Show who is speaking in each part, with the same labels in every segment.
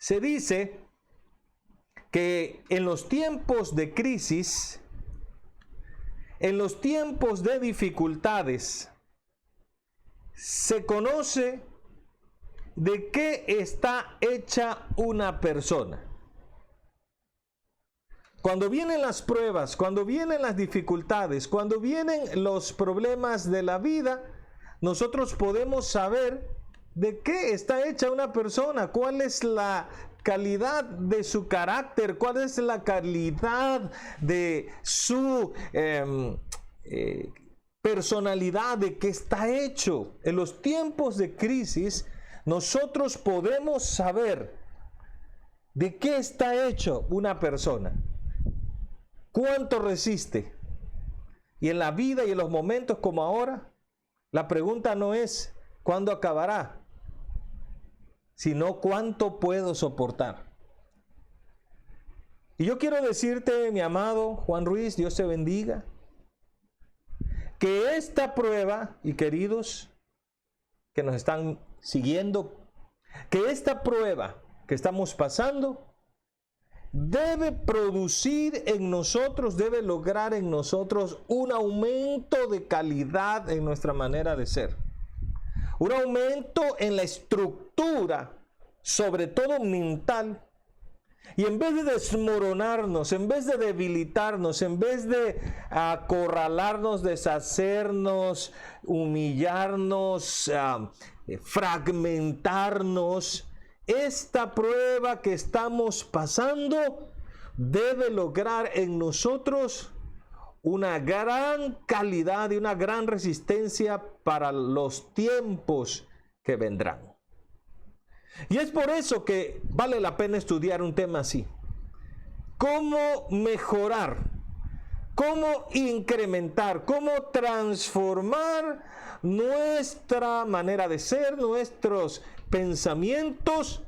Speaker 1: Se dice que en los tiempos de crisis, en los tiempos de dificultades, se conoce de qué está hecha una persona. Cuando vienen las pruebas, cuando vienen las dificultades, cuando vienen los problemas de la vida, nosotros podemos saber de qué está hecha una persona, cuál es la calidad de su carácter, cuál es la calidad de su personalidad, de qué está hecho. En los tiempos de crisis, nosotros podemos saber de qué está hecho una persona, cuánto resiste. Y en la vida y en los momentos como ahora, la pregunta no es cuándo acabará, sino cuánto puedo soportar. Y yo quiero decirte, mi amado Juan Ruiz, Dios te bendiga, que esta prueba, y queridos que nos están siguiendo, que esta prueba que estamos pasando debe producir en nosotros, debe lograr en nosotros un aumento de calidad en nuestra manera de ser. Un aumento en la estructura, sobre todo mental. Y en vez de desmoronarnos, en vez de debilitarnos, en vez de acorralarnos, deshacernos, humillarnos, fragmentarnos, esta prueba que estamos pasando debe lograr en nosotros una gran calidad y una gran resistencia para los tiempos que vendrán. Y es por eso que vale la pena estudiar un tema así. ¿Cómo mejorar? ¿Cómo incrementar? ¿Cómo transformar nuestra manera de ser, nuestros pensamientos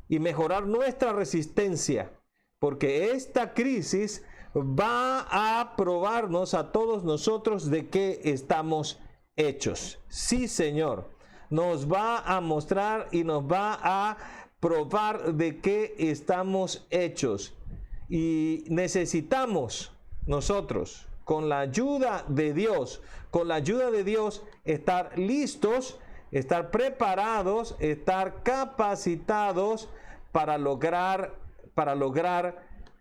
Speaker 1: y mejorar nuestra resistencia? Porque esta crisis va a probarnos a todos nosotros de qué estamos hechos. Sí, Señor, nos va a mostrar y nos va a probar de qué estamos hechos. Y necesitamos nosotros, con la ayuda de Dios, estar listos, estar preparados, estar capacitados para lograr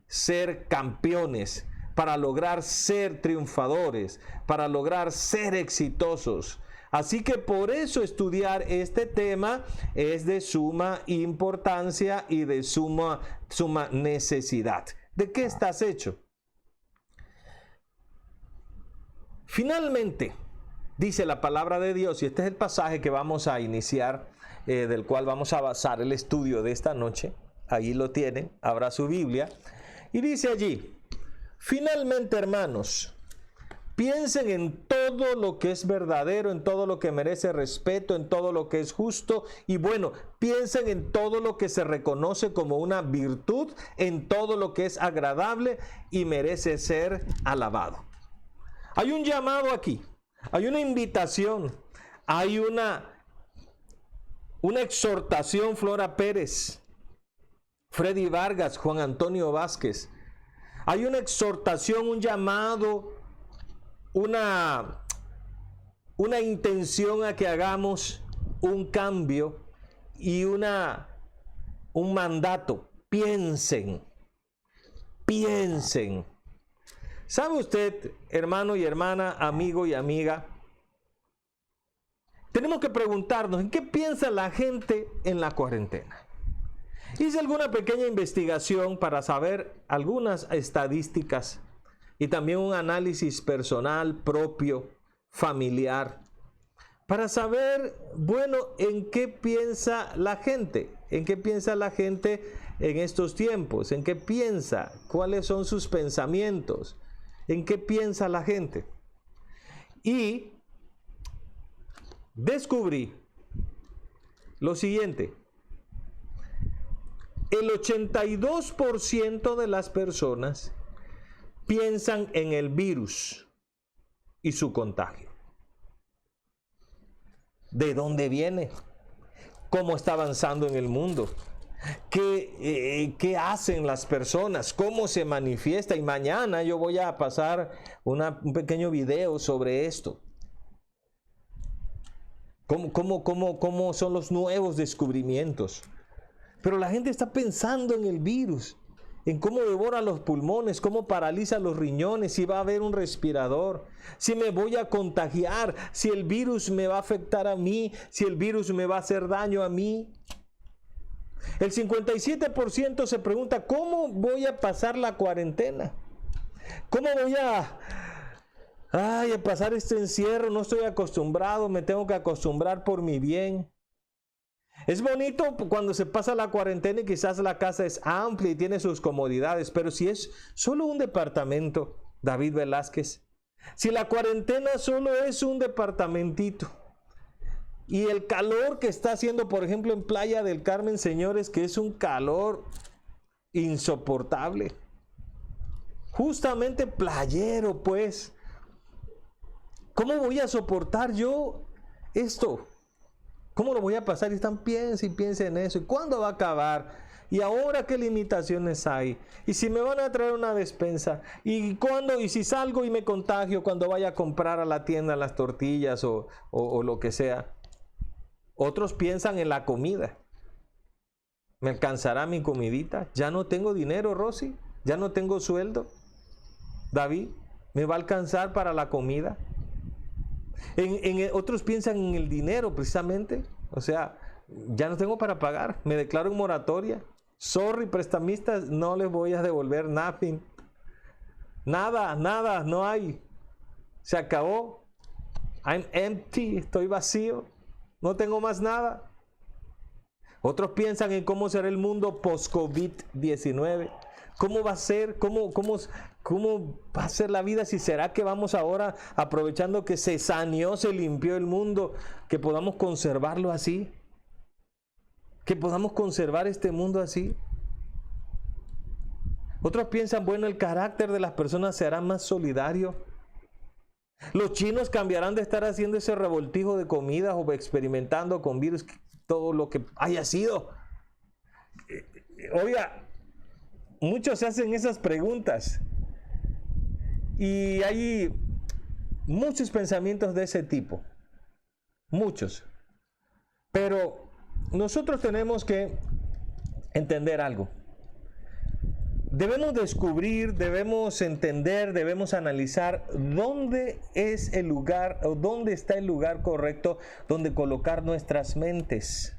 Speaker 1: ser campeones, para lograr ser triunfadores, para lograr ser exitosos. Así que por eso estudiar este tema es de suma importancia y de suma necesidad. ¿De qué estás hecho? Finalmente, dice la palabra de Dios, y este es el pasaje que vamos a iniciar, del cual vamos a basar el estudio de esta noche. Ahí lo tienen, abra su Biblia. Y dice allí, finalmente, hermanos, piensen en todo lo que es verdadero, en todo lo que merece respeto, en todo lo que es justo y bueno. Piensen en todo lo que se reconoce como una virtud, en todo lo que es agradable y merece ser alabado. Hay un llamado aquí, hay una invitación, hay una exhortación. Flora Pérez, Freddy Vargas, Juan Antonio Vázquez. Hay una exhortación, un llamado, una intención a que hagamos un cambio y un mandato. Piensen. ¿Sabe usted, hermano y hermana, amigo y amiga? Tenemos que preguntarnos, ¿en qué piensa la gente en la cuarentena? Hice alguna pequeña investigación para saber algunas estadísticas y también un análisis personal, propio, familiar, para saber, bueno, en qué piensa la gente, en estos tiempos, en qué piensa, cuáles son sus pensamientos, en qué piensa la gente. Y descubrí lo siguiente. El 82% de las personas piensan en el virus y su contagio. ¿De dónde viene? ¿Cómo está avanzando en el mundo? qué hacen las personas, cómo se manifiesta. Y mañana yo voy a pasar un pequeño video sobre esto. ¿Cómo son los nuevos descubrimientos? Pero la gente está pensando en el virus, en cómo devora los pulmones, cómo paraliza los riñones, si va a haber un respirador, si me voy a contagiar, si el virus me va a afectar a mí, si el virus me va a hacer daño a mí. El 57% se pregunta, ¿cómo voy a pasar la cuarentena? ¿Cómo voy a pasar este encierro? No estoy acostumbrado, me tengo que acostumbrar por mi bien. Es bonito cuando se pasa la cuarentena y quizás la casa es amplia y tiene sus comodidades, pero si es solo un departamento, David Velázquez, si la cuarentena solo es un departamentito y el calor que está haciendo, por ejemplo, en Playa del Carmen, señores, que es un calor insoportable, justamente playero, pues, ¿cómo voy a soportar yo esto? ¿Cómo lo voy a pasar? Y están piensa y piensa en eso. ¿Y cuándo va a acabar? ¿Y ahora qué limitaciones hay? ¿Y si me van a traer una despensa? ¿Y cuándo? ¿Y si salgo y me contagio cuando vaya a comprar a la tienda las tortillas o lo que sea? Otros piensan en la comida. ¿Me alcanzará mi comidita? Ya no tengo dinero, Rosy. Ya no tengo sueldo. David, ¿me va a alcanzar para la comida? Otros piensan en el dinero precisamente, o sea, ya no tengo para pagar, me declaro en moratoria, sorry prestamistas, no les voy a devolver nothing, nada, no hay, se acabó, I'm empty, estoy vacío, no tengo más nada. Otros piensan en cómo será el mundo post-COVID-19. ¿Cómo va a ser? ¿Cómo va a ser la vida? Si será que vamos ahora, aprovechando que se saneó, se limpió el mundo, que podamos conservarlo así. Que podamos conservar este mundo así. Otros piensan, bueno, el carácter de las personas se hará más solidario. Los chinos cambiarán de estar haciendo ese revoltijo de comidas o experimentando con virus, todo lo que haya sido. Oiga, muchos se hacen esas preguntas y hay muchos pensamientos de ese tipo, muchos. Pero nosotros tenemos que entender algo. Debemos descubrir, debemos entender, debemos analizar dónde es el lugar o dónde está el lugar correcto donde colocar nuestras mentes.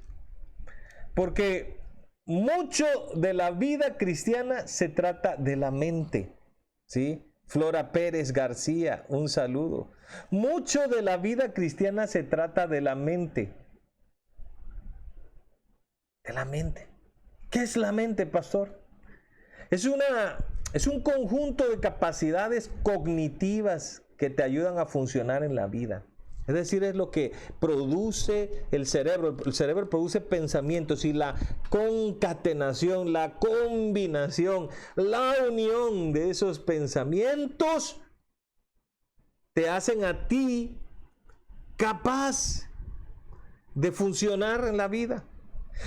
Speaker 1: Porque mucho de la vida cristiana se trata de la mente, ¿sí? Flora Pérez García, un saludo. Mucho de la vida cristiana se trata de la mente. De la mente. ¿Qué es la mente, pastor? Es un conjunto de capacidades cognitivas que te ayudan a funcionar en la vida. Es decir, es lo que produce el cerebro. El cerebro produce pensamientos y la concatenación, la combinación, la unión de esos pensamientos te hacen a ti capaz de funcionar en la vida.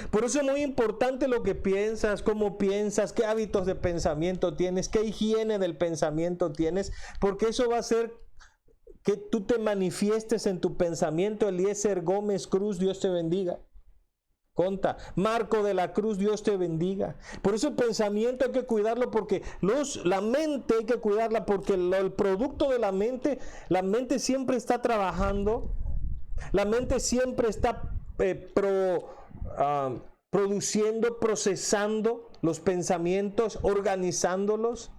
Speaker 1: Por eso es muy importante lo que piensas, cómo piensas, qué hábitos de pensamiento tienes, qué higiene del pensamiento tienes, porque eso va a hacer que tú te manifiestes en tu pensamiento. Eliezer Gómez Cruz, Dios te bendiga. Conta, Marco de la Cruz, Dios te bendiga. Por eso el pensamiento hay que cuidarlo, porque la mente hay que cuidarla, porque el producto de la mente siempre está trabajando, la mente siempre está produciendo, procesando los pensamientos, organizándolos.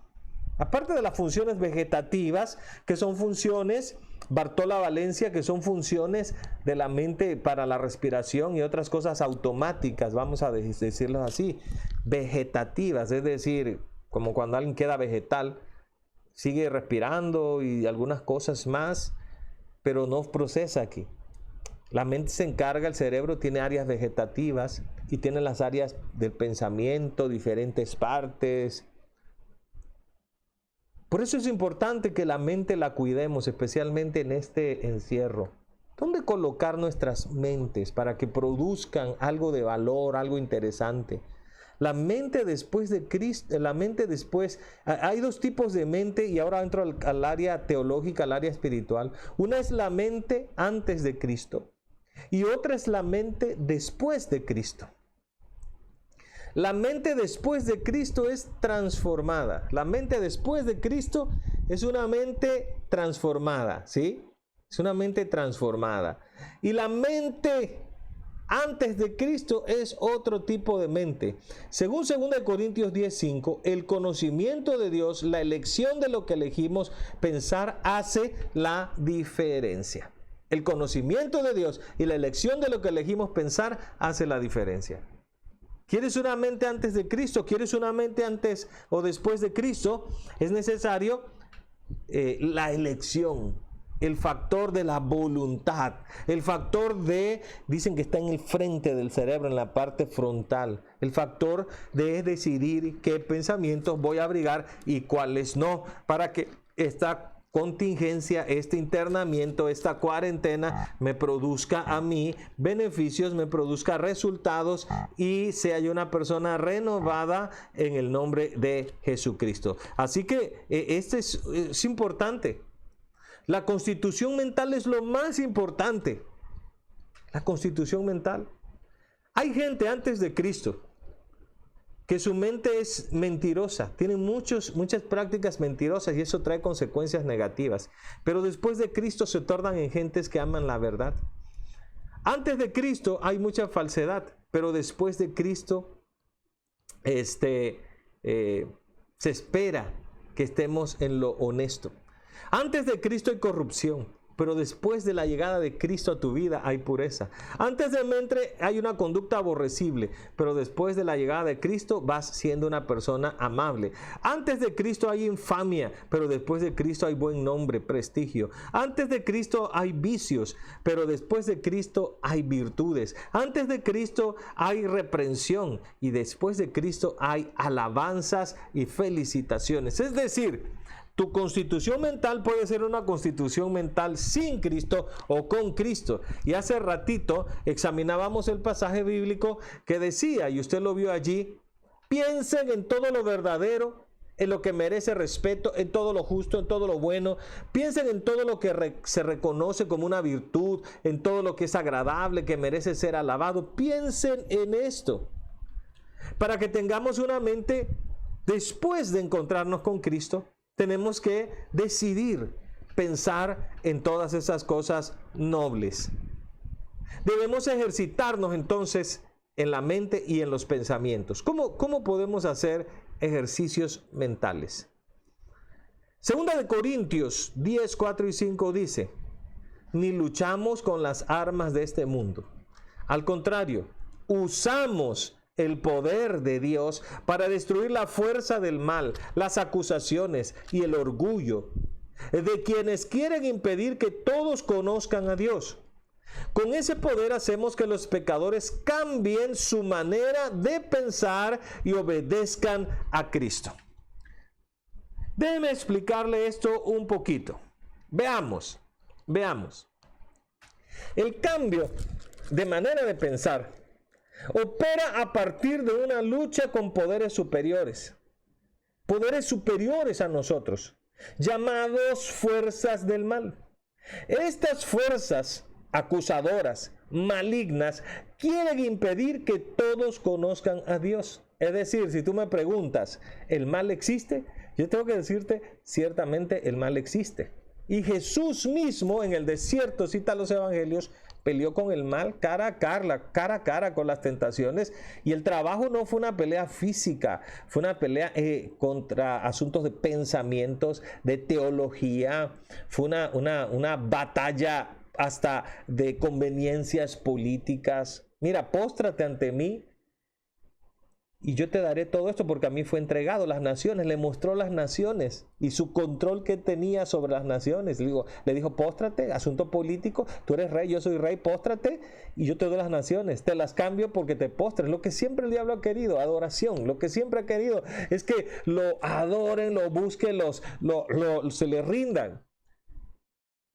Speaker 1: Aparte de las funciones vegetativas, que son funciones, Bartola Valencia, que son funciones de la mente para la respiración y otras cosas automáticas, vamos a decirlo así, vegetativas, es decir, como cuando alguien queda vegetal, sigue respirando y algunas cosas más, pero no procesa aquí. La mente se encarga, el cerebro tiene áreas vegetativas y tiene las áreas del pensamiento, diferentes partes. Por eso es importante que la mente la cuidemos, especialmente en este encierro. ¿Dónde colocar nuestras mentes para que produzcan algo de valor, algo interesante? La mente después de Cristo, la mente después, hay dos tipos de mente y ahora entro al área teológica, al área espiritual. Una es la mente antes de Cristo y otra es la mente después de Cristo. La mente después de Cristo es transformada. La mente después de Cristo es una mente transformada, ¿sí? Es una mente transformada. Y la mente antes de Cristo es otro tipo de mente. Según 2 Corintios 10:5, el conocimiento de Dios, la elección de lo que elegimos pensar hace la diferencia. El conocimiento de Dios y la elección de lo que elegimos pensar hace la diferencia. ¿Quieres una mente antes de Cristo? ¿Quieres una mente antes o después de Cristo? Es necesario la elección, el factor de la voluntad, el factor de, dicen que está en el frente del cerebro, en la parte frontal, el factor de decidir qué pensamientos voy a abrigar y cuáles no, para que esta contingencia, este internamiento, esta cuarentena me produzca a mí beneficios, me produzca resultados y sea yo una persona renovada en el nombre de Jesucristo. Así que este es importante. La constitución mental es lo más importante. La constitución mental. Hay gente antes de Cristo que su mente es mentirosa, tienen muchas prácticas mentirosas y eso trae consecuencias negativas. Pero después de Cristo se tornan en gentes que aman la verdad. Antes de Cristo hay mucha falsedad, pero después de Cristo se espera que estemos en lo honesto. Antes de Cristo hay corrupción, pero después de la llegada de Cristo a tu vida hay pureza. Antes de mente hay una conducta aborrecible, pero después de la llegada de Cristo vas siendo una persona amable. Antes de Cristo hay infamia, pero después de Cristo hay buen nombre, prestigio. Antes de Cristo hay vicios, pero después de Cristo hay virtudes. Antes de Cristo hay reprensión y después de Cristo hay alabanzas y felicitaciones. Es decir, tu constitución mental puede ser una constitución mental sin Cristo o con Cristo. Y hace ratito examinábamos el pasaje bíblico que decía, y usted lo vio allí, piensen en todo lo verdadero, en lo que merece respeto, en todo lo justo, en todo lo bueno. Piensen en todo lo que se reconoce como una virtud, en todo lo que es agradable, que merece ser alabado. Piensen en esto, para que tengamos una mente después de encontrarnos con Cristo. Tenemos que decidir pensar en todas esas cosas nobles. Debemos ejercitarnos entonces en la mente y en los pensamientos. ¿Cómo podemos hacer ejercicios mentales? Segunda de Corintios 10, 4 y 5 dice, ni luchamos con las armas de este mundo. Al contrario, usamos el poder de Dios para destruir la fuerza del mal, las acusaciones y el orgullo de quienes quieren impedir que todos conozcan a Dios. Con ese poder hacemos que los pecadores cambien su manera de pensar y obedezcan a Cristo. Déjeme explicarle esto un poquito. Veamos. El cambio de manera de pensar opera a partir de una lucha con poderes superiores a nosotros, llamados fuerzas del mal. Estas fuerzas acusadoras, malignas, quieren impedir que todos conozcan a Dios. Es decir, si tú me preguntas, ¿el mal existe? Yo tengo que decirte, ciertamente el mal existe. Y Jesús mismo en el desierto, cita los evangelios, peleó con el mal cara a cara con las tentaciones, y el trabajo no fue una pelea física, fue una pelea contra asuntos de pensamientos, de teología, fue una batalla hasta de conveniencias políticas. Mira, póstrate ante mí y yo te daré todo esto, porque a mí fue entregado las naciones. Le mostró las naciones y su control que tenía sobre las naciones. Le dijo, póstrate, asunto político, tú eres rey, yo soy rey, póstrate y yo te doy las naciones. Te las cambio porque te postres. Lo que siempre el diablo ha querido, adoración. Lo que siempre ha querido es que lo adoren, lo busquen, se le rindan.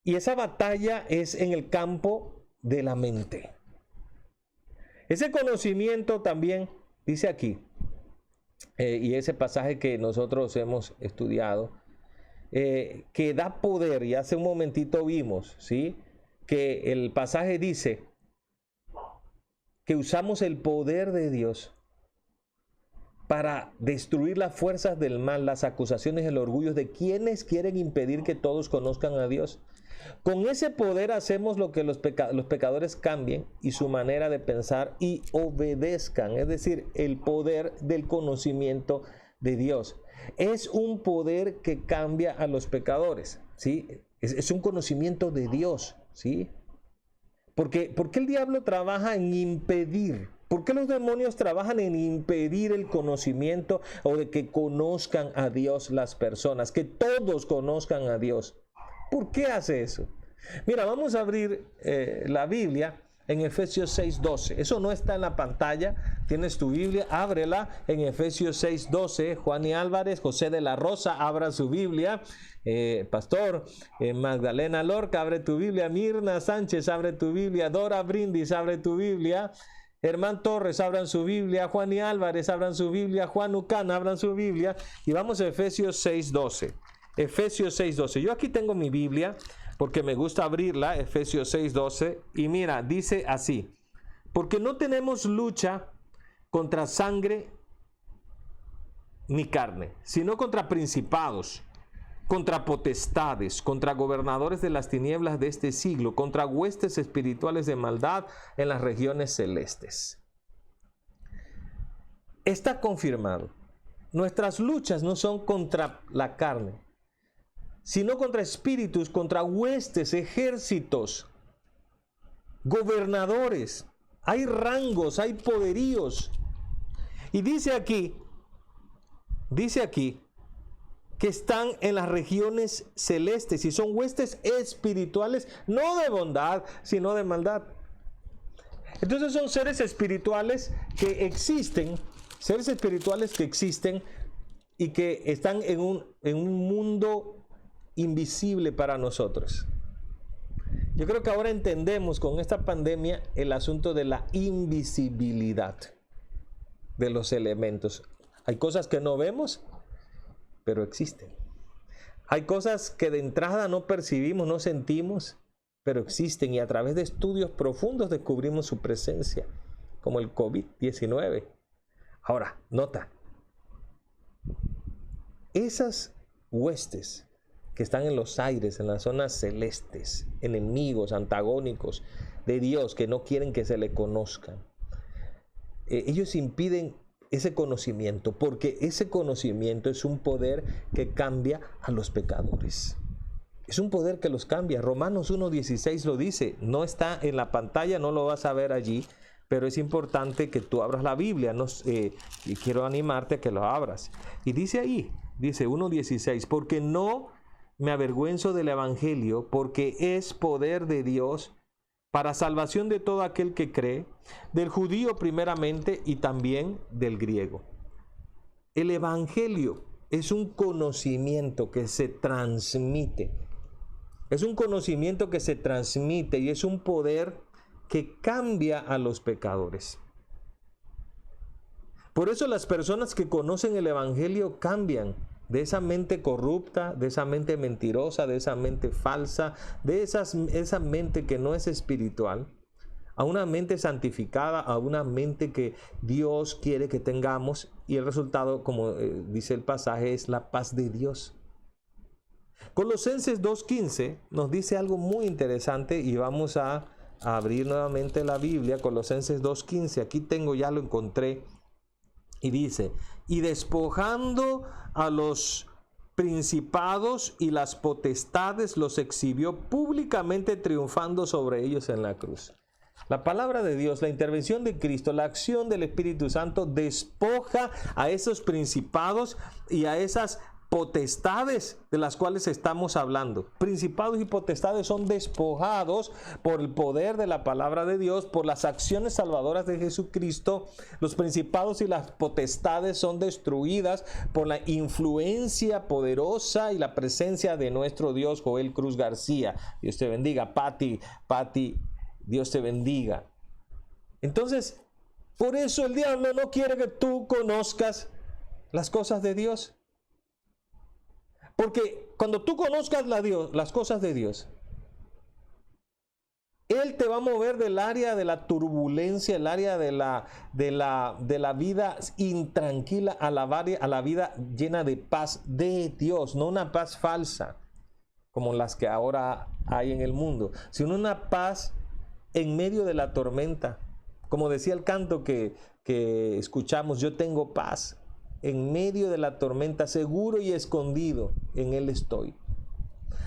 Speaker 1: Y esa batalla es en el campo de la mente. Ese conocimiento también, dice aquí, y ese pasaje que nosotros hemos estudiado, que da poder, y hace un momentito vimos, ¿sí?, que el pasaje dice que usamos el poder de Dios para destruir las fuerzas del mal, las acusaciones, el orgullo de quienes quieren impedir que todos conozcan a Dios. Con ese poder hacemos lo que los pecadores cambien y su manera de pensar y obedezcan, es decir, el poder del conocimiento de Dios. Es un poder que cambia a los pecadores, ¿sí? Es un conocimiento de Dios, ¿sí? ¿Por qué el diablo trabaja en impedir? ¿Por qué los demonios trabajan en impedir el conocimiento o de que conozcan a Dios las personas, que todos conozcan a Dios? ¿Por qué hace eso? Mira, vamos a abrir la Biblia en Efesios 6:12. Eso no está en la pantalla. Tienes tu Biblia, ábrela en Efesios 6:12. Juan y Álvarez, José de la Rosa, abra su Biblia. Pastor Magdalena Lorca, abre tu Biblia. Mirna Sánchez, abre tu Biblia. Dora Brindis, abre tu Biblia. Germán Torres, abran su Biblia. Juan y Álvarez, abran su Biblia. Juan Ucán, abran su Biblia. Y vamos a Efesios 6:12. Efesios 6:12. Yo aquí tengo mi Biblia porque me gusta abrirla, Efesios 6:12. Y mira, dice así: porque no tenemos lucha contra sangre ni carne, sino contra principados, contra potestades, contra gobernadores de las tinieblas de este siglo, contra huestes espirituales de maldad en las regiones celestes. Está confirmado. Nuestras luchas no son contra la carne, sino contra espíritus, contra huestes, ejércitos, gobernadores. Hay rangos, hay poderíos. Y dice aquí que están en las regiones celestes y son huestes espirituales, no de bondad, sino de maldad. Entonces son seres espirituales que existen, y que están en un mundo invisible para nosotros. Yo creo que ahora entendemos con esta pandemia el asunto de la invisibilidad de los elementos. Hay cosas que no vemos, pero existen. Hay cosas que de entrada no percibimos, no sentimos, pero existen, y a través de estudios profundos descubrimos su presencia, como el COVID-19. Ahora, nota, esas huestes que están en los aires, en las zonas celestes, enemigos, antagónicos de Dios, que no quieren que se le conozcan, ellos impiden ese conocimiento, porque ese conocimiento es un poder que cambia a los pecadores. Es un poder que los cambia. Romanos 1:16 lo dice. No está en la pantalla, no lo vas a ver allí, pero es importante que tú abras la Biblia. Y quiero animarte a que lo abras. Y dice ahí, dice 1:16, porque no me avergüenzo del Evangelio, porque es poder de Dios para salvación de todo aquel que cree, del judío primeramente y también del griego. El Evangelio es un conocimiento que se transmite. Es un conocimiento que se transmite y es un poder que cambia a los pecadores. Por eso las personas que conocen el Evangelio cambian de esa mente corrupta, de esa mente mentirosa, de esa mente falsa, de esa mente que no es espiritual, a una mente santificada, a una mente que Dios quiere que tengamos, y el resultado, como dice el pasaje, es la paz de Dios. Colosenses 2:15 nos dice algo muy interesante, y vamos a abrir nuevamente la Biblia. Colosenses 2:15, aquí tengo, ya lo encontré, y dice: y despojando a los principados y las potestades, los exhibió públicamente, triunfando sobre ellos en la cruz. La palabra de Dios, la intervención de Cristo, la acción del Espíritu Santo despoja a esos principados y a esas potestades de las cuales estamos hablando. Principados y potestades son despojados por el poder de la palabra de Dios, por las acciones salvadoras de Jesucristo. Los principados y las potestades son destruidas por la influencia poderosa y la presencia de nuestro Dios. Joel Cruz García, Dios te bendiga. Pati, Dios te bendiga. Entonces, por eso el diablo no quiere que tú conozcas las cosas de Dios. Porque cuando tú conozcas las cosas de Dios, Él te va a mover del área de la turbulencia, el área de la vida intranquila a la vida llena de paz de Dios, no una paz falsa como las que ahora hay en el mundo, sino una paz en medio de la tormenta. Como decía el canto que escuchamos, yo tengo paz en medio de la tormenta, seguro y escondido, en Él estoy.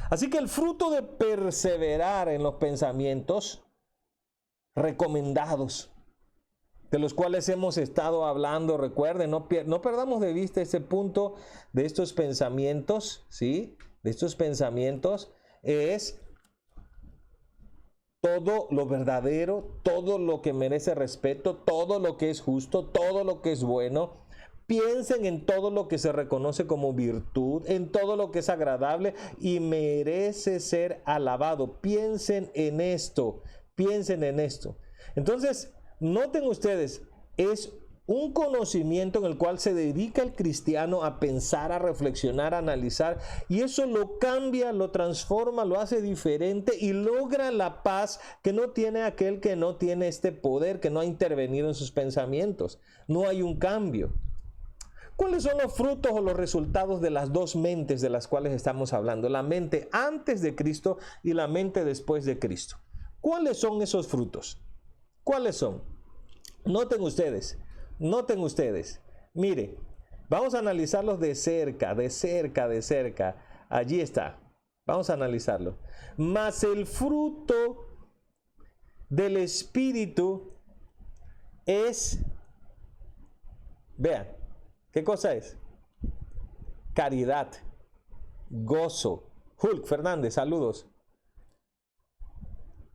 Speaker 1: Así que el fruto de perseverar en los pensamientos recomendados, de los cuales hemos estado hablando, recuerden, no perdamos de vista ese punto de estos pensamientos, ¿sí? De estos pensamientos es todo lo verdadero, todo lo que merece respeto, todo lo que es justo, todo lo que es bueno. Piensen en todo lo que se reconoce como virtud, en todo lo que es agradable y merece ser alabado. Piensen en esto, piensen en esto. Entonces, noten ustedes, es un conocimiento en el cual se dedica el cristiano a pensar, a reflexionar, a analizar, y eso lo cambia, lo transforma, lo hace diferente y logra la paz que no tiene aquel que no tiene este poder, que no ha intervenido en sus pensamientos. No hay un cambio. ¿Cuáles son los frutos o los resultados de las dos mentes de las cuales estamos hablando? La mente antes de Cristo y la mente después de Cristo. ¿Cuáles son esos frutos? ¿Cuáles son? Noten ustedes. Mire, vamos a analizarlos de cerca. Allí está. Vamos a analizarlo. Mas el fruto del Espíritu es, vean, ¿qué cosa es? Caridad, gozo. Hulk Fernández, saludos.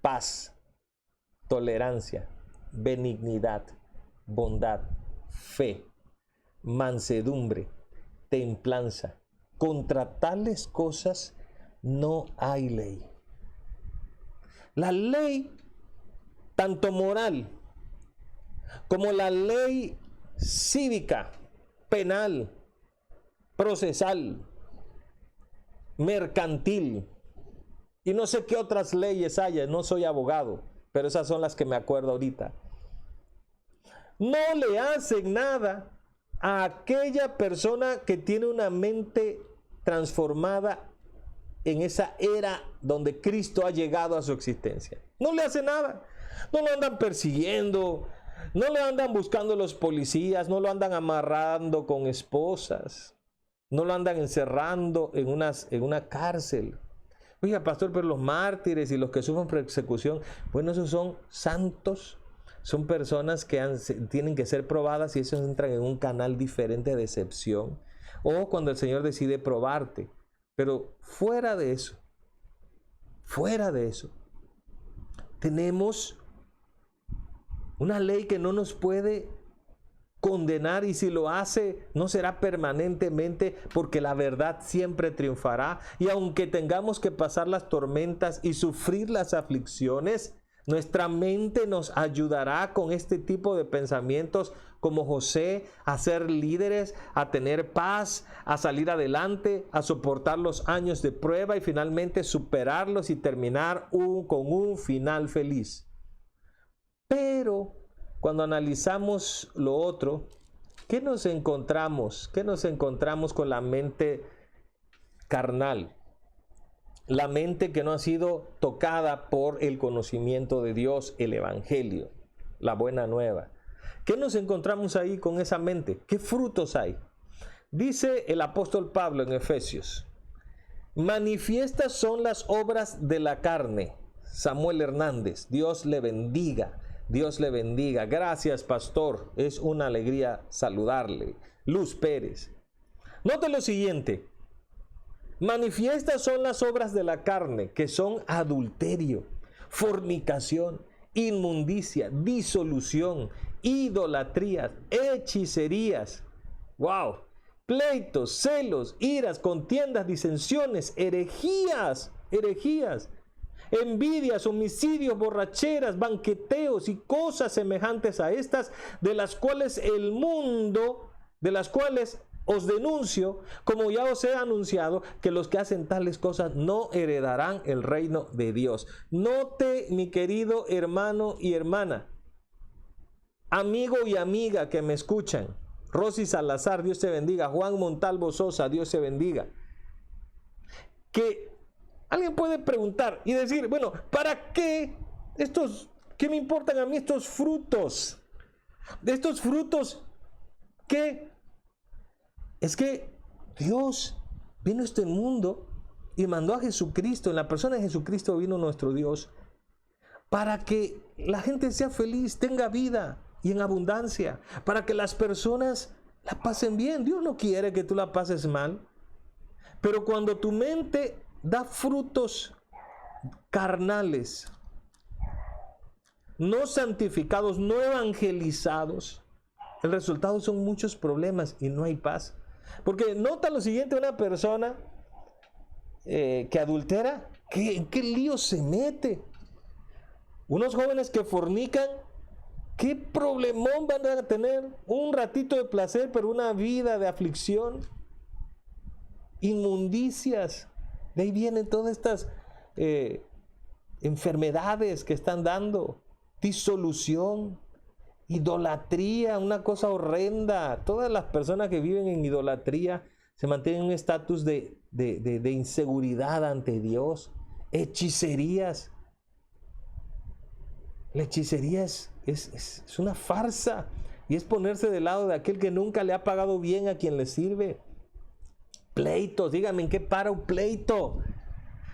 Speaker 1: Paz, tolerancia, benignidad, bondad, fe, mansedumbre, templanza. Contra tales cosas no hay ley. La ley, tanto moral como la ley cívica, penal, procesal, mercantil y no sé qué otras leyes haya, no soy abogado, pero esas son las que me acuerdo ahorita. No le hacen nada a aquella persona que tiene una mente transformada en esa era donde Cristo ha llegado a su existencia. No le hace nada. No lo andan persiguiendo, no le andan buscando los policías, no lo andan amarrando con esposas, no lo andan encerrando en una cárcel. Oiga, pastor, pero los mártires y los que sufren persecución, bueno, esos son santos, son personas que tienen que ser probadas y esos entran en un canal diferente de excepción. O cuando el Señor decide probarte. Pero fuera de eso, tenemos una ley que no nos puede condenar, y si lo hace no será permanentemente, porque la verdad siempre triunfará. Y aunque tengamos que pasar las tormentas y sufrir las aflicciones, nuestra mente nos ayudará con este tipo de pensamientos como José a ser líderes, a tener paz, a salir adelante, a soportar los años de prueba y finalmente superarlos y terminar con un final feliz. Pero cuando analizamos lo otro, ¿qué nos encontramos? ¿Qué nos encontramos con la mente carnal? La mente que no ha sido tocada por el conocimiento de Dios, el Evangelio, la buena nueva. ¿Qué nos encontramos ahí con esa mente? ¿Qué frutos hay? Dice el apóstol Pablo en Efesios: manifiestas son las obras de la carne. Samuel Hernández, Dios le bendiga. Dios le bendiga. Gracias, pastor. Es una alegría saludarle. Luz Pérez. Note lo siguiente. Manifiestas son las obras de la carne, que son adulterio, fornicación, inmundicia, disolución, idolatrías, hechicerías. ¡Wow! Pleitos, celos, iras, contiendas, disensiones, herejías, envidias, homicidios, borracheras, banqueteos y cosas semejantes a estas, de las cuales os denuncio, como ya os he anunciado, que los que hacen tales cosas no heredarán el reino de Dios. Note, mi querido hermano y hermana, amigo y amiga que me escuchan, Rosy Salazar, Dios te bendiga, Juan Montalvo Sosa, Dios te bendiga, que alguien puede preguntar y decir, bueno, ¿para qué qué me importan a mí estos frutos? De estos frutos, ¿qué? Es que Dios vino a este mundo y mandó a Jesucristo. En la persona de Jesucristo vino nuestro Dios para que la gente sea feliz, tenga vida y en abundancia, para que las personas la pasen bien. Dios no quiere que tú la pases mal. Pero cuando tu mente da frutos carnales, no santificados, no evangelizados, el resultado son muchos problemas y no hay paz. Porque nota lo siguiente, una persona que adultera, ¿en qué lío se mete? Unos jóvenes que fornican, ¿qué problemón van a tener? Un ratito de placer, pero una vida de aflicción. Inmundicias, de ahí vienen todas estas enfermedades que están dando, disolución, idolatría, una cosa horrenda. Todas las personas que viven en idolatría se mantienen en un estatus de inseguridad ante Dios. Hechicerías. La hechicería es una farsa y es ponerse del lado de aquel que nunca le ha pagado bien a quien le sirve. Pleitos, dígame, ¿en qué para un pleito?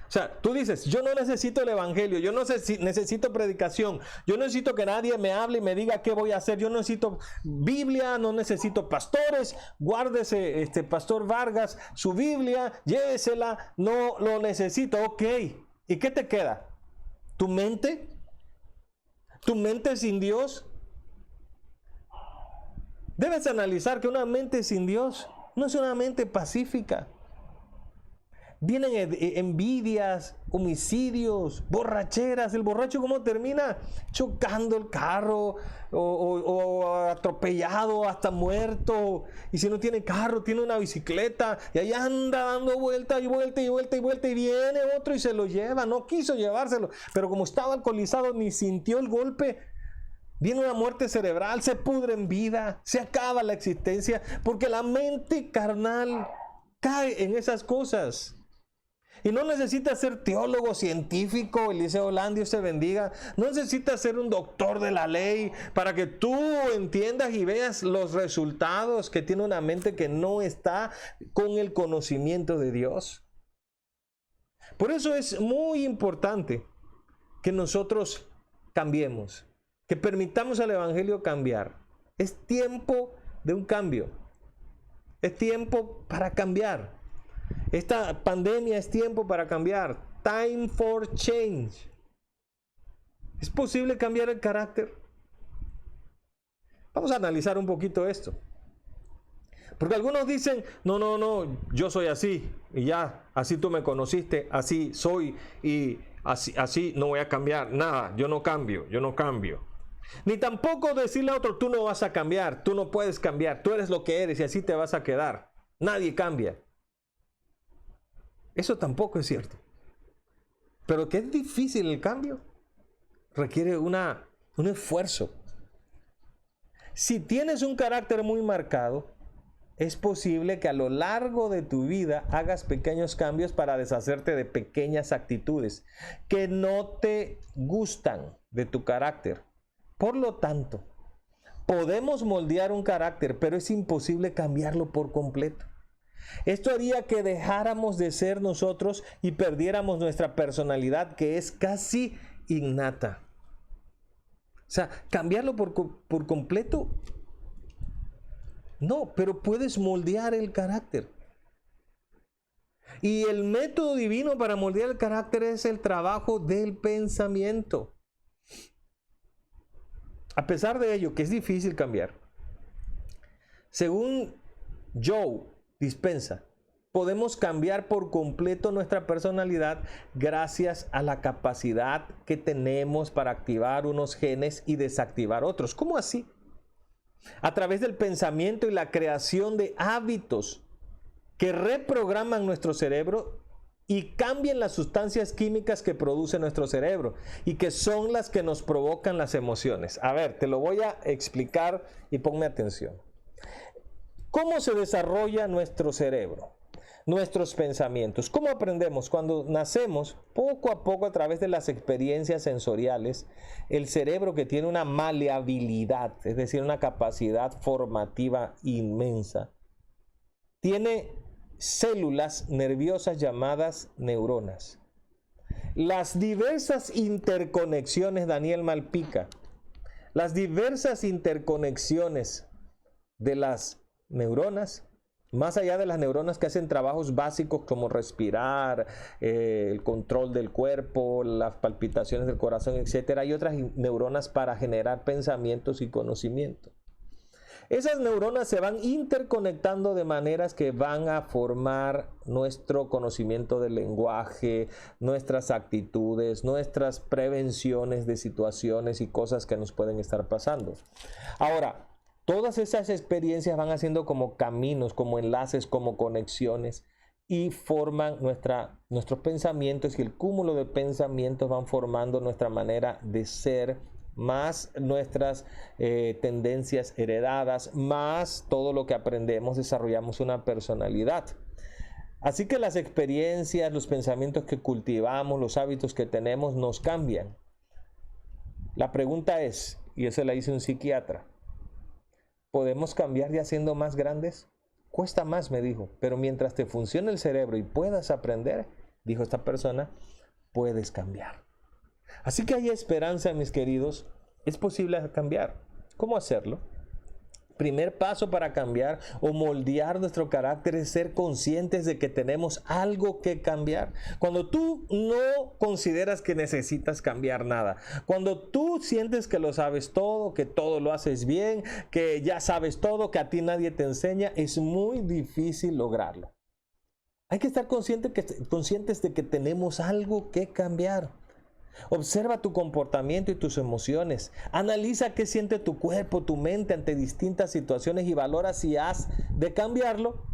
Speaker 1: O sea, tú dices, yo no necesito el evangelio, yo no necesito predicación, yo no necesito que nadie me hable y me diga qué voy a hacer, yo no necesito Biblia, no necesito pastores, guárdese, Pastor Vargas, su Biblia, llévesela, no lo necesito, ok. ¿Y qué te queda? ¿Tu mente? ¿Tu mente sin Dios? Debes analizar que una mente sin Dios no es una mente pacífica. Vienen envidias, homicidios, borracheras. El borracho, ¿cómo termina? Chocando el carro o atropellado, hasta muerto. Y si no tiene carro, tiene una bicicleta y ahí anda dando vuelta y vuelta y vuelta y vuelta, y viene otro y se lo lleva. No quiso llevárselo, pero como estaba alcoholizado ni sintió el golpe. Viene una muerte cerebral, se pudre en vida, se acaba la existencia, porque la mente carnal cae en esas cosas. Y no necesitas ser teólogo, científico, Eliseo Land, Dios te bendiga. No necesitas ser un doctor de la ley para que tú entiendas y veas los resultados que tiene una mente que no está con el conocimiento de Dios. Por eso es muy importante que nosotros cambiemos, que permitamos al evangelio cambiar. Es tiempo de un cambio. Es tiempo para cambiar. Esta pandemia es tiempo para cambiar. Time for change. ¿Es posible cambiar el carácter? Vamos a analizar un poquito esto. Porque algunos dicen, no, yo soy así y ya, así tú me conociste, así soy y así no voy a cambiar nada, yo no cambio. Ni tampoco decirle a otro, tú no vas a cambiar, tú no puedes cambiar, tú eres lo que eres y así te vas a quedar. Nadie cambia. Eso tampoco es cierto. Pero que es difícil el cambio. Requiere un esfuerzo. Si tienes un carácter muy marcado, es posible que a lo largo de tu vida hagas pequeños cambios para deshacerte de pequeñas actitudes que no te gustan de tu carácter. Por lo tanto, podemos moldear un carácter, pero es imposible cambiarlo por completo. Esto haría que dejáramos de ser nosotros y perdiéramos nuestra personalidad, que es casi innata. O sea, cambiarlo por completo, no, pero puedes moldear el carácter. Y el método divino para moldear el carácter es el trabajo del pensamiento. A pesar de ello, que es difícil cambiar, según Joe Dispensa, podemos cambiar por completo nuestra personalidad gracias a la capacidad que tenemos para activar unos genes y desactivar otros. ¿Cómo así? a través del pensamiento y la creación de hábitos que reprograman nuestro cerebro y cambian las sustancias químicas que produce nuestro cerebro y que son las que nos provocan las emociones. A ver, te lo voy a explicar y ponme atención. ¿Cómo se desarrolla nuestro cerebro? Nuestros pensamientos. ¿Cómo aprendemos? Cuando nacemos, poco a poco a través de las experiencias sensoriales, el cerebro, que tiene una maleabilidad, es decir, una capacidad formativa inmensa, tiene células nerviosas llamadas neuronas. Las diversas interconexiones, Daniel Malpica, las diversas interconexiones de las neuronas, más allá de las neuronas que hacen trabajos básicos como respirar, el control del cuerpo, las palpitaciones del corazón, etc., hay otras neuronas para generar pensamientos y conocimiento. Esas neuronas se van interconectando de maneras que van a formar nuestro conocimiento del lenguaje, nuestras actitudes, nuestras prevenciones de situaciones y cosas que nos pueden estar pasando. Ahora, todas esas experiencias van haciendo como caminos, como enlaces, como conexiones y forman nuestros pensamientos, y el cúmulo de pensamientos van formando nuestra manera de ser, más nuestras tendencias heredadas, más todo lo que aprendemos, desarrollamos una personalidad. Así que las experiencias, los pensamientos que cultivamos, los hábitos que tenemos nos cambian. La pregunta es, y eso la hizo un psiquiatra, ¿podemos cambiar ya siendo más grandes? Cuesta más, me dijo, pero mientras te funcione el cerebro y puedas aprender, dijo esta persona, puedes cambiar. Así que hay esperanza, mis queridos. Es posible cambiar. ¿Cómo hacerlo? Primer paso para cambiar o moldear nuestro carácter es ser conscientes de que tenemos algo que cambiar. Cuando tú no consideras que necesitas cambiar nada, cuando tú sientes que lo sabes todo, que todo lo haces bien, que ya sabes todo, que a ti nadie te enseña, es muy difícil lograrlo. Hay que estar conscientes de que tenemos algo que cambiar. Observa tu comportamiento y tus emociones. Analiza qué siente tu cuerpo, tu mente ante distintas situaciones y valora si has de cambiarlo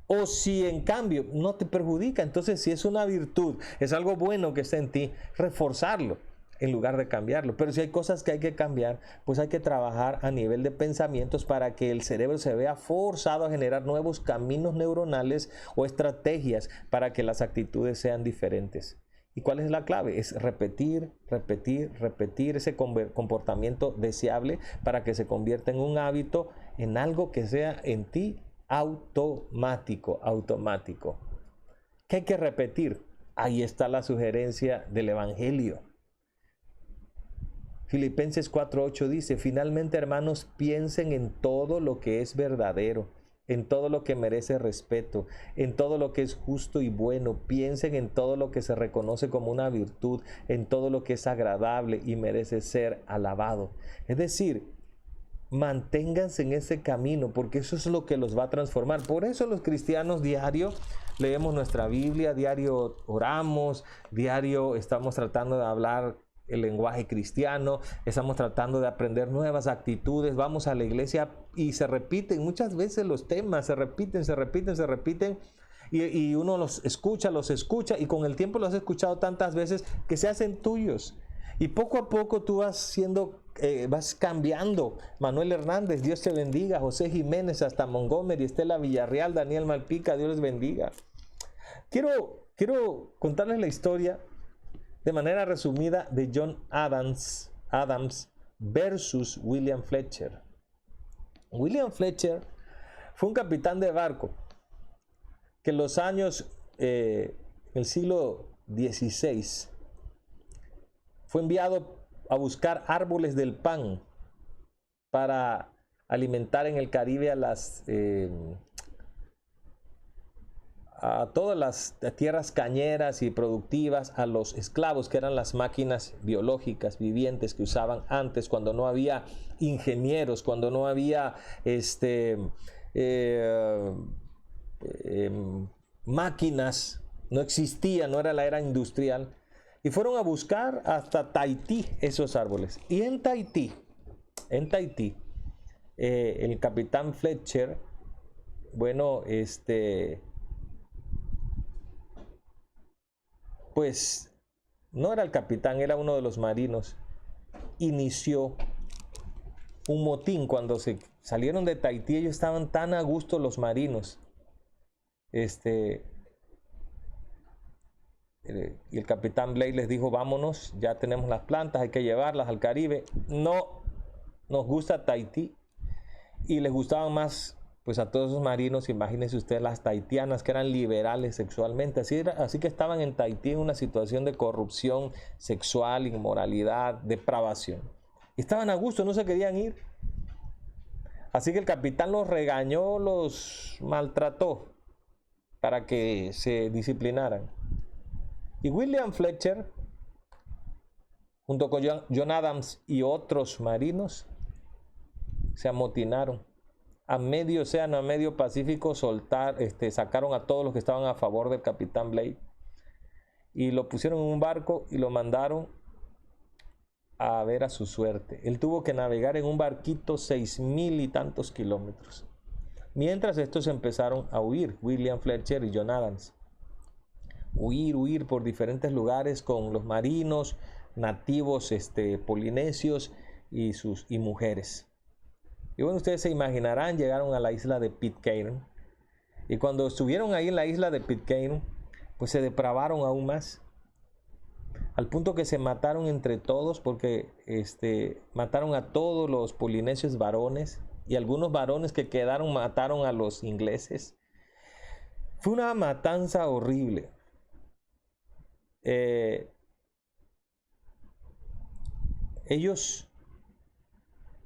Speaker 1: o si en cambio no te perjudica. Entonces, si es una virtud, es algo bueno que está en ti, reforzarlo en lugar de cambiarlo. Pero si hay cosas que hay que cambiar, pues hay que trabajar a nivel de pensamientos para que el cerebro se vea forzado a generar nuevos caminos neuronales o estrategias para que las actitudes sean diferentes. ¿Y cuál es la clave? Es repetir ese comportamiento deseable para que se convierta en un hábito, en algo que sea en ti automático. ¿Qué hay que repetir? Ahí está la sugerencia del Evangelio. Filipenses 4:8 dice, finalmente, hermanos, piensen en todo lo que es verdadero, en todo lo que merece respeto, en todo lo que es justo y bueno, piensen en todo lo que se reconoce como una virtud, en todo lo que es agradable y merece ser alabado. Es decir, manténganse en ese camino, porque eso es lo que los va a transformar. Por eso los cristianos diario leemos nuestra Biblia, diario oramos, diario estamos tratando de hablar el lenguaje cristiano, estamos tratando de aprender nuevas actitudes, vamos a la iglesia y se repiten muchas veces los temas, se repiten y uno los escucha y con el tiempo los has escuchado tantas veces que se hacen tuyos y poco a poco tú vas cambiando. Manuel Hernández, Dios te bendiga. José Jiménez, hasta Montgomery, Estela Villarreal, Daniel Malpica, Dios les bendiga. Quiero contarles la historia de manera resumida de John Adams versus William Fletcher. William Fletcher fue un capitán de barco que en los años, el siglo XVI, fue enviado a buscar árboles del pan para alimentar en el Caribe a todas las tierras cañeras y productivas, a los esclavos, que eran las máquinas biológicas vivientes que usaban antes, cuando no había ingenieros, cuando no había máquinas, no existía, no era la era industrial, y fueron a buscar hasta Tahití esos árboles. Y en Tahití el capitán Fletcher, bueno, pues no era el capitán, era uno de los marinos, inició un motín cuando se salieron de Tahití. Ellos estaban tan a gusto, los marinos, y el capitán Blake les dijo: vámonos, ya tenemos las plantas, hay que llevarlas al Caribe. No nos gusta Tahití. Y les gustaban más, pues, a todos esos marinos, imagínense ustedes, las tahitianas, que eran liberales sexualmente. Así que estaban en Tahití en una situación de corrupción sexual, inmoralidad, depravación. Y estaban a gusto, no se querían ir. Así que el capitán los regañó, los maltrató para que se disciplinaran. Y William Fletcher, junto con John Adams y otros marinos, se amotinaron. A medio océano, a medio Pacífico, sacaron a todos los que estaban a favor del capitán Blake y lo pusieron en un barco y lo mandaron a ver a su suerte. Él tuvo que navegar en un barquito 6,000 y tantos kilómetros. Mientras estos empezaron a huir, William Fletcher y John Adams. Huir por diferentes lugares con los marinos nativos polinesios y mujeres. Y bueno, ustedes se imaginarán, llegaron a la isla de Pitcairn. Y cuando estuvieron ahí en la isla de Pitcairn, pues se depravaron aún más. Al punto que se mataron entre todos, porque mataron a todos los polinesios varones. Y algunos varones que quedaron mataron a los ingleses. Fue una matanza horrible. Ellos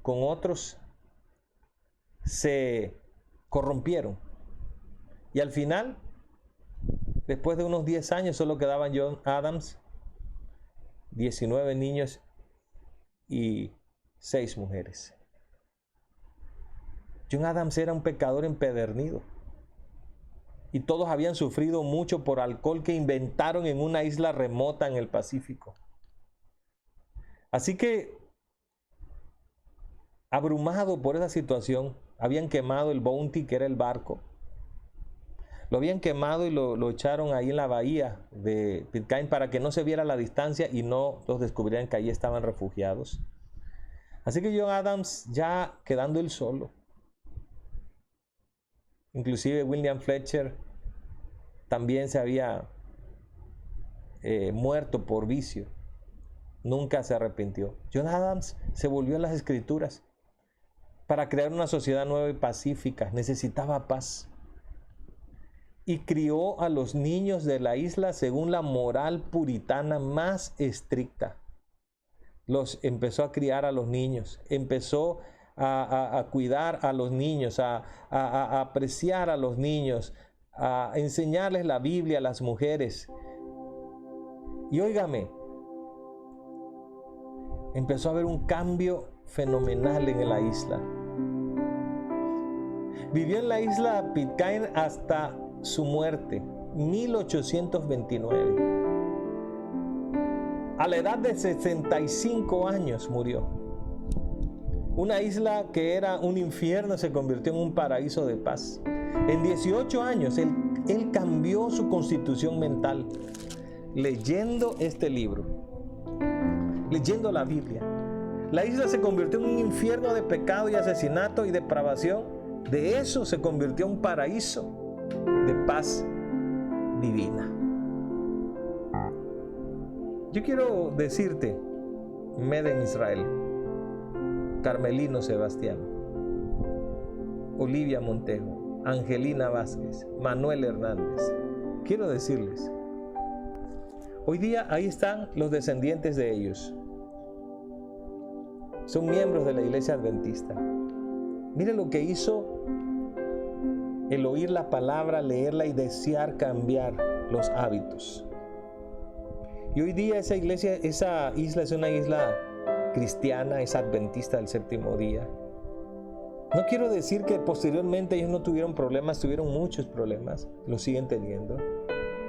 Speaker 1: con otros se corrompieron y al final, después de unos 10 años, solo quedaban John Adams, 19 niños y 6 mujeres. John Adams era un pecador empedernido y todos habían sufrido mucho por alcohol que inventaron en una isla remota en el Pacífico. Así que, abrumado por esa situación, habían quemado el Bounty, que era el barco. Lo habían quemado y lo echaron ahí en la bahía de Pitcairn para que no se viera la distancia y no los descubrieran que allí estaban refugiados. Así que John Adams, ya quedando él solo, inclusive William Fletcher también se había muerto por vicio. Nunca se arrepintió. John Adams se volvió a las escrituras. Para crear una sociedad nueva y pacífica necesitaba paz. Y crió a los niños de la isla según la moral puritana más estricta. Los empezó a criar a los niños, empezó a cuidar a los niños, a apreciar a los niños, a enseñarles la Biblia a las mujeres. Y óigame, empezó a haber un cambio fenomenal en la isla. Vivió en la isla Pitcairn hasta su muerte, 1829. A la edad de 65 años murió. Una isla que era un infierno se convirtió en un paraíso de paz. En 18 años él cambió su constitución mental leyendo este libro, leyendo la Biblia. La isla se convirtió en un infierno de pecado y asesinato y depravación. De eso se convirtió en un paraíso de paz divina. Yo quiero decirte, Meden Israel, Carmelino Sebastián, Olivia Montejo, Angelina Vázquez, Manuel Hernández, quiero decirles, hoy día ahí están los descendientes de ellos. Son miembros de la Iglesia Adventista. Mire lo que hizo el oír la palabra, leerla y desear cambiar los hábitos. Y hoy día esa isla es una isla cristiana, es adventista del séptimo día. No quiero decir que posteriormente ellos no tuvieron problemas, tuvieron muchos problemas, lo siguen teniendo.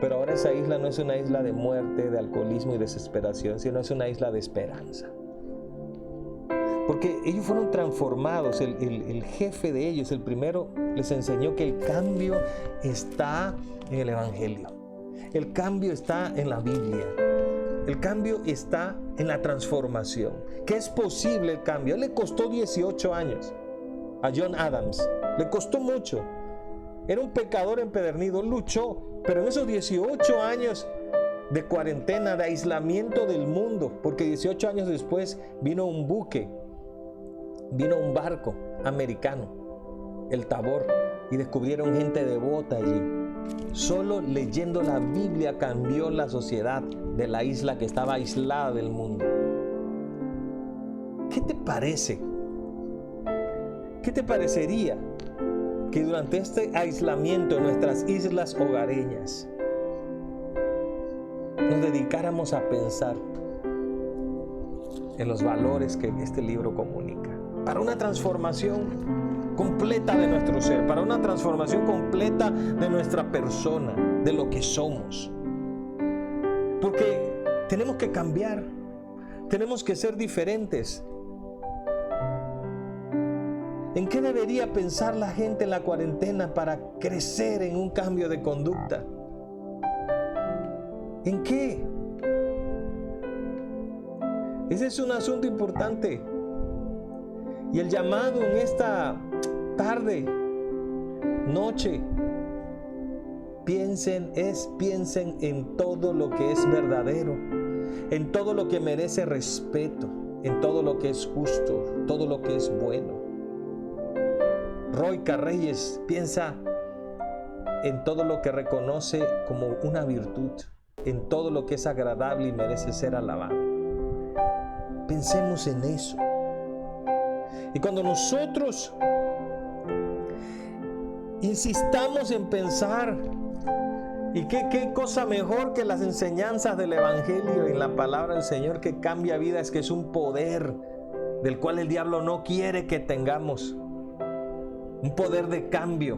Speaker 1: Pero ahora esa isla no es una isla de muerte, de alcoholismo y desesperación, sino es una isla de esperanza. Porque ellos fueron transformados. El jefe de ellos, el primero, les enseñó que el cambio está en el Evangelio. El cambio está en la Biblia. El cambio está en la transformación. Que es posible el cambio. A él le costó 18 años. A John Adams. Le costó mucho. Era un pecador empedernido. Luchó. Pero en esos 18 años de cuarentena, de aislamiento del mundo, porque 18 años después vino un buque, vino un barco americano, el Tabor, y descubrieron gente devota allí. Solo leyendo la Biblia cambió la sociedad de la isla que estaba aislada del mundo. ¿Qué te parece? ¿Qué te parecería que durante este aislamiento en nuestras islas hogareñas nos dedicáramos a pensar en los valores que este libro comunica, para una transformación completa de nuestro ser, para una transformación completa de nuestra persona, de lo que somos? Porque tenemos que cambiar, tenemos que ser diferentes. ¿En qué debería pensar la gente en la cuarentena para crecer en un cambio de conducta? ¿En qué? Ese es un asunto importante. Y el llamado en esta tarde, noche, piensen en todo lo que es verdadero, en todo lo que merece respeto, en todo lo que es justo, todo lo que es bueno. Roy Carreyes piensa en todo lo que reconoce como una virtud, en todo lo que es agradable y merece ser alabado. Pensemos en eso. Y cuando nosotros insistamos en pensar, y qué cosa mejor que las enseñanzas del Evangelio en la palabra del Señor que cambia vidas, que es un poder del cual el diablo no quiere que tengamos. Un poder de cambio.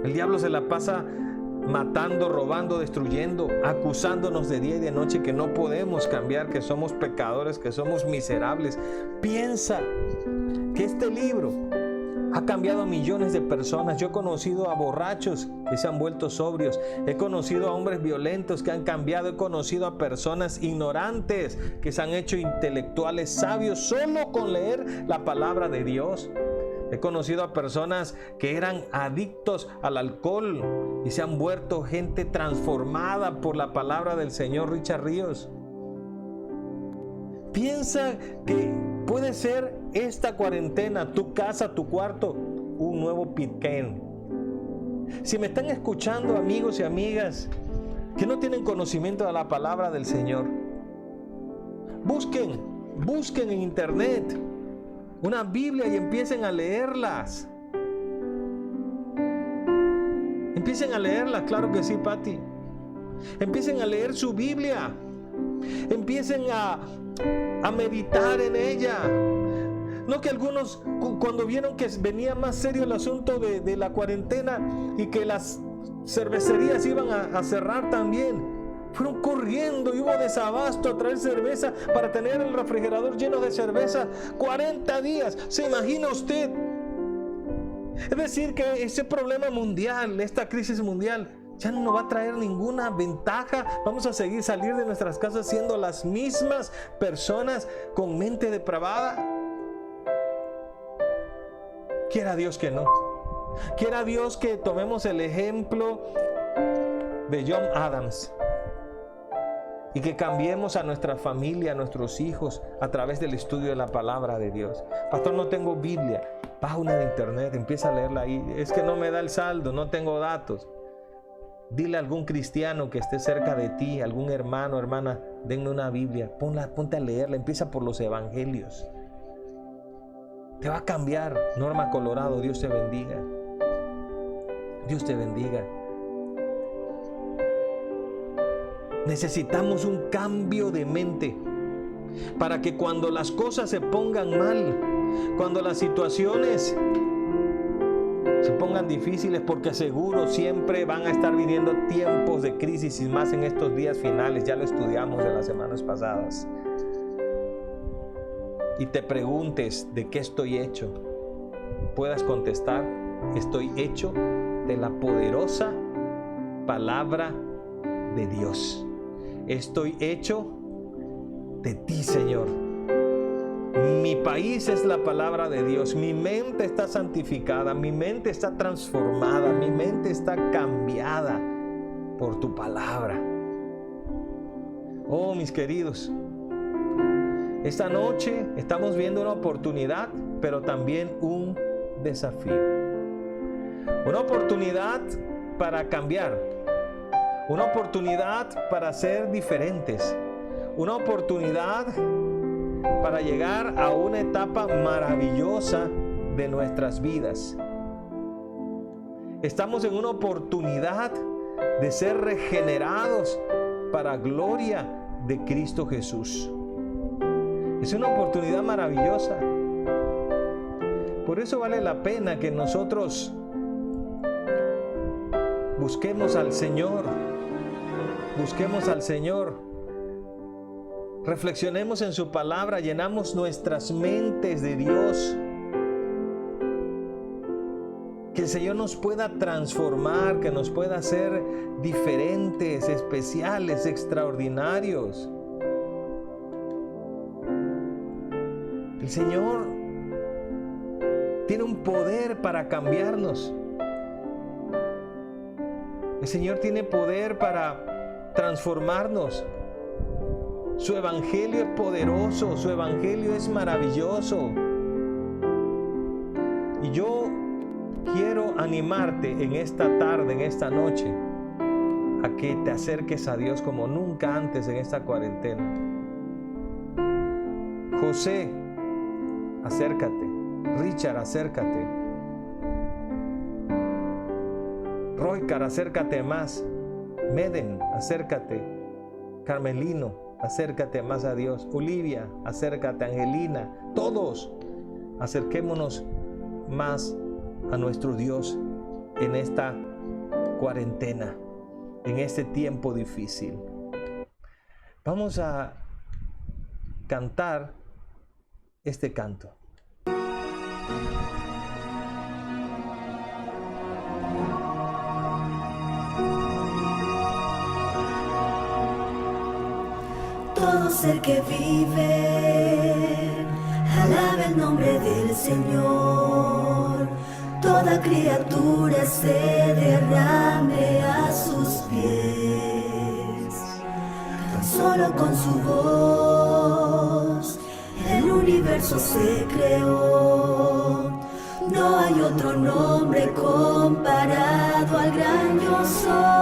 Speaker 1: El diablo se la pasa matando, robando, destruyendo, acusándonos de día y de noche que no podemos cambiar, que somos pecadores, que somos miserables. Piensa que este libro ha cambiado a millones de personas. Yo he conocido a borrachos que se han vuelto sobrios. He conocido a hombres violentos que han cambiado. He conocido a personas ignorantes que se han hecho intelectuales sabios solo con leer la palabra de Dios. He conocido a personas que eran adictos al alcohol y se han vuelto gente transformada por la palabra del Señor. Richard Ríos. Piensa que puede ser esta cuarentena, tu casa, tu cuarto, un nuevo Pitcairn. Si me están escuchando amigos y amigas que no tienen conocimiento de la palabra del Señor, busquen en internet una Biblia y empiecen a leerlas. Empiecen a leerlas, claro que sí, Pati. Empiecen a leer su Biblia. Empiecen a meditar en ella. No que algunos, cuando vieron que venía más serio el asunto de la cuarentena y que las cervecerías iban a cerrar también, fueron corriendo y hubo desabasto a traer cerveza para tener el refrigerador lleno de cerveza. 40 días, ¿se imagina usted? Es decir, que ese problema mundial, esta crisis mundial, ya no nos va a traer ninguna ventaja. Vamos a salir de nuestras casas siendo las mismas personas con mente depravada. Quiera Dios que no. Quiera Dios que tomemos el ejemplo de John Adams y que cambiemos a nuestra familia, a nuestros hijos a través del estudio de la palabra de Dios. Pastor, no tengo Biblia. Baja una de internet, empieza a leerla ahí. Es que no me da el saldo, no tengo datos. Dile a algún cristiano que esté cerca de ti, algún hermano, hermana, denme una Biblia, ponte a leerla, empieza por los evangelios. Te va a cambiar. Norma Colorado, Dios te bendiga. Dios te bendiga. Necesitamos un cambio de mente para que cuando las cosas se pongan mal, cuando las situaciones se pongan difíciles, porque seguro siempre van a estar viniendo tiempos de crisis y más en estos días finales, ya lo estudiamos en las semanas pasadas. y te preguntes de qué estoy hecho, puedas contestar: estoy hecho de la poderosa palabra de Dios. Estoy hecho de ti, Señor. Mi país es la palabra de Dios. Mi mente está santificada, mi mente está transformada, mi mente está cambiada por tu palabra. Oh, mis queridos, esta noche estamos viendo una oportunidad, pero también un desafío. Una oportunidad para cambiar, una oportunidad para ser diferentes, una oportunidad para llegar a una etapa maravillosa de nuestras vidas. Estamos en una oportunidad de ser regenerados para gloria de Cristo Jesús. Es una oportunidad maravillosa. Por eso vale la pena que nosotros busquemos al Señor. Busquemos al Señor. Reflexionemos en su palabra, llenamos nuestras mentes de Dios. Que el Señor nos pueda transformar, que nos pueda hacer diferentes, especiales, extraordinarios. El Señor tiene un poder para cambiarnos. El Señor tiene poder para transformarnos. Su evangelio es poderoso, su evangelio es maravilloso. Y yo quiero animarte en esta tarde, en esta noche, a que te acerques a Dios como nunca antes en esta cuarentena. José, acércate. Richard, acércate. Roycar, acércate más. Meden, acércate. Carmelino, acércate más a Dios. Olivia, acércate. Angelina, todos acerquémonos más a nuestro Dios en esta cuarentena, en este tiempo difícil. Vamos a cantar este canto.
Speaker 2: Todo ser que vive, alaba el nombre del Señor. Toda criatura se derrame a sus pies. Tan solo con su voz el universo se creó. No hay otro nombre comparado al gran yo soy.